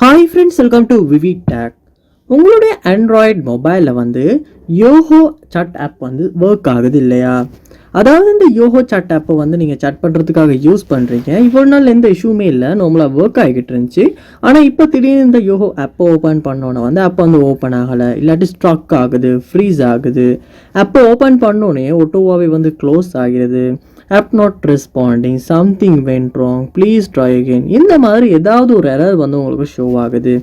Hi friends, welcome to VividTech. உங்களுடைய Android மொபைலில் யோஹோ chat app work ஆகுது இல்லையா? அதாவது இந்த யோஹோ சாட் ஆப்பை நீங்கள் சாட் பண்ணுறதுக்காக யூஸ் பண்ணுறீங்க. இவ்வளோ நாள் எந்த இஷ்யூமே இல்லை, நார்மலாக ஒர்க் ஆகிட்டு இருந்துச்சு. ஆனால் இப்போ திடீர்னு இந்த யோஹோ ஆப்பை ஓப்பன் பண்ணோன்னே ஆப் ஓப்பன் ஆகலை, இல்லாட்டி ஸ்ட்ரக் ஆகுது, ஃப்ரீஸ் ஆகுது. ஆப்பை ஓப்பன் பண்ணோன்னே ஒட்டோவாகவே க்ளோஸ் ஆகிறது. App not responding, something went wrong, please try again. இந்த மாதிரி ஏதாவது ஒரு எரர் உங்களுக்கு ஷோ ஆகுது.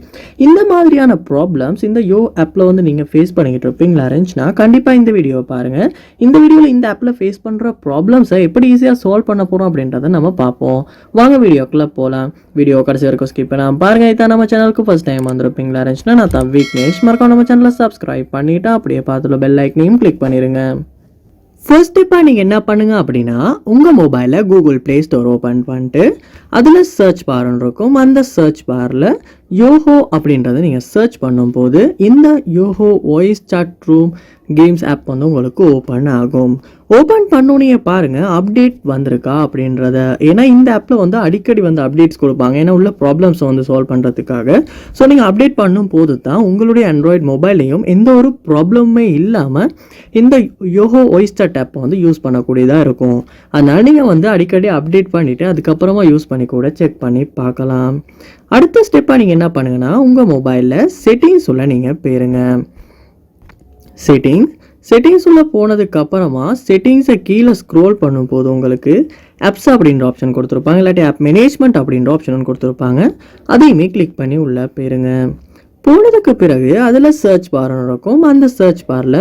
இந்த மாதிரியான ப்ராப்ளம்ஸ் இந்த ஆப்பில் நீங்கள் ஃபேஸ் பண்ணிக்கிட்டு இருப்பீங்களா இருந்துச்சுன்னா கண்டிப்பாக இந்த வீடியோவை பாருங்கள். இந்த வீடியோவில் இந்த ஆப்பில் ஃபேஸ் பண்ணுற ப்ராப்ளம்ஸை எப்படி ஈஸியாக சால்வ் பண்ண போகிறோம் அப்படின்றத நம்ம பார்ப்போம். வாங்க வீடியோக்குள்ளே போகலாம். வீடியோ கடைசி வரைக்கும் ஸ்கிப் பண்ணாமல் பாருங்கள். இதான் நம்ம சேனலுக்கு ஃபர்ஸ்ட் டைம் வந்திருப்பீங்களா இருந்துச்சுன்னா நான் தான் விக்னேஷ். மறக்காம நம்ம சேனலை சப்ஸ்கிரைப் பண்ணிவிட்டு அப்படியே பார்த்துள்ள பெல் ஐக்கனையும் கிளிக் பண்ணிடுங்க. ஃபர்ஸ்ட் ஸ்டெப்பாக நீங்கள் என்ன பண்ணுங்க அப்படின்னா, உங்கள் மொபைலில் கூகுள் ப்ளே ஸ்டோர் ஓப்பன் பண்ணிட்டு அதில் சர்ச் பார்னு இருக்கும். அந்த சர்ச் பாரில் யோஹோ அப்படின்றத நீங்கள் சர்ச் பண்ணும்போது இந்த Yoho voice chat room games app உங்களுக்கு ஓப்பன் ஆகும். ஓப்பன் பண்ணோன்னே பாருங்கள் அப்டேட் வந்திருக்கா அப்படின்றத. ஏன்னா இந்த ஆப்பில் அடிக்கடி அப்டேட்ஸ் கொடுப்பாங்க, ஏன்னா உள்ள ப்ராப்ளம்ஸை சால்வ் பண்ணுறதுக்காக. ஸோ நீங்கள் அப்டேட் பண்ணும் போது தான் உங்களுடைய ஆண்ட்ராய்டு மொபைலையும் எந்த ஒரு ப்ராப்ளமே இல்லாமல் இந்த யோஹோ வாய்ஸ் சாட் ஆப்பை யூஸ் பண்ணக்கூடியதாக இருக்கும். அதனால் நீங்கள் அடிக்கடி அப்டேட் பண்ணிவிட்டு அதுக்கப்புறமா யூஸ் பண்ணி கூட செக் பண்ணி பார்க்கலாம். அடுத்த ஸ்டெப்பாக நீங்கள் என்ன பண்ணுங்கன்னா, உங்கள் மொபைலில் செட்டிங்ஸ் உள்ள நீங்கள் போயிருங்க. செட்டிங்ஸ் உள்ள போனதுக்கு அப்புறமா செட்டிங்ஸை கீழே ஸ்க்ரோல் பண்ணும்போது உங்களுக்கு ஆப்ஸ் அப்படின்ற ஆப்ஷன் கொடுத்துருப்பாங்க, இல்லாட்டி ஆப் மேனேஜ்மெண்ட் அப்படின்ற ஆப்ஷன் கொடுத்துருப்பாங்க. அதையுமே கிளிக் பண்ணி உள்ளே போயிருங்க. போனதுக்கு பிறகு அதில் சர்ச் பார் இருக்கும். அந்த சர்ச் பாரில்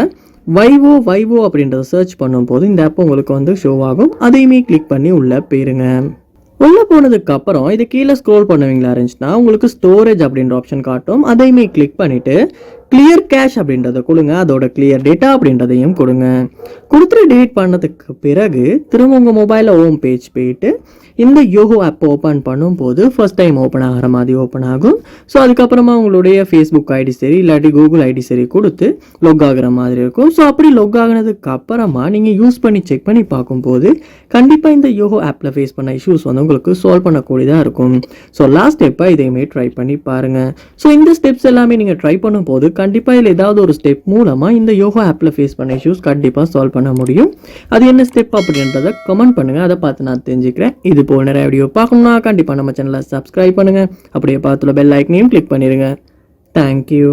வைவோ அப்படின்றத சர்ச் பண்ணும்போது இந்த ஆப் உங்களுக்கு ஷோ ஆகும். அதையுமே கிளிக் பண்ணி உள்ளே போயிருங்க. உள்ளே போனதுக்கு அப்புறம் இது கீழே ஸ்க்ரோல் பண்ணுவீங்களா இருந்துச்சுன்னா உங்களுக்கு ஸ்டோரேஜ் அப்படின்ற ஆப்ஷன் காட்டும். அதையுமே கிளிக் பண்ணிவிட்டு கிளியர் கேஷ் அப்படின்றத கொடுங்க. அதோட கிளியர் டேட்டா அப்படின்றதையும் கொடுங்க. கொடுத்துட்டு டெலிட் பண்ணதுக்கு பிறகு திரும்ப உங்கள் மொபைலில் ஹோம் பேஜ் போயிட்டு இந்த யோஹோ ஆப்பை ஓப்பன் பண்ணும்போது ஃபர்ஸ்ட் டைம் ஓப்பன் ஆகிற மாதிரி ஓப்பன் ஆகும். ஸோ அதுக்கப்புறமா உங்களுடைய ஃபேஸ்புக் ஐடி சரி இல்லாட்டி கூகுள் ஐடி சரி கொடுத்து லொக் ஆகிற மாதிரி இருக்கும். ஸோ அப்படி லொக் ஆகினதுக்கு அப்புறமா நீங்கள் யூஸ் பண்ணி செக் பண்ணி பார்க்கும்போது கண்டிப்பாக இந்த யோஹோ ஆப்பில் ஃபேஸ் பண்ண இஷ்யூஸ் உங்களுக்கு சால்வ் பண்ணக்கூடியதாக இருக்கும். ஸோ லாஸ்ட் ஸ்டெப்பாக இதையுமே ட்ரை பண்ணி பாருங்கள். ஸோ இந்த ஸ்டெப்ஸ் எல்லாமே நீங்கள் ட்ரை பண்ணும்போது கண்டிப்பாக இதில் ஏதாவது ஒரு ஸ்டெப் மூலமாக இந்த யோஹோ ஆப்பில் ஃபேஸ் பண்ண இஷ்யூஸ் கண்டிப்பாக சால்வ் பண்ண முடியும். அது என்ன ஸ்டெப் அப்படின்றத கமெண்ட் பண்ணுங்கள், அதை பார்த்து நான் தெரிஞ்சுக்கிறேன். இது போல் நிறைய வீடியோ பார்க்கணும்னா கண்டிப்பாக நம்ம சேனலை சப்ஸ்கிரைப் பண்ணுங்கள். அப்படியே பார்த்துள்ள பெல் ஐக்கனையும் கிளிக் பண்ணிடுங்க. தேங்க்யூ.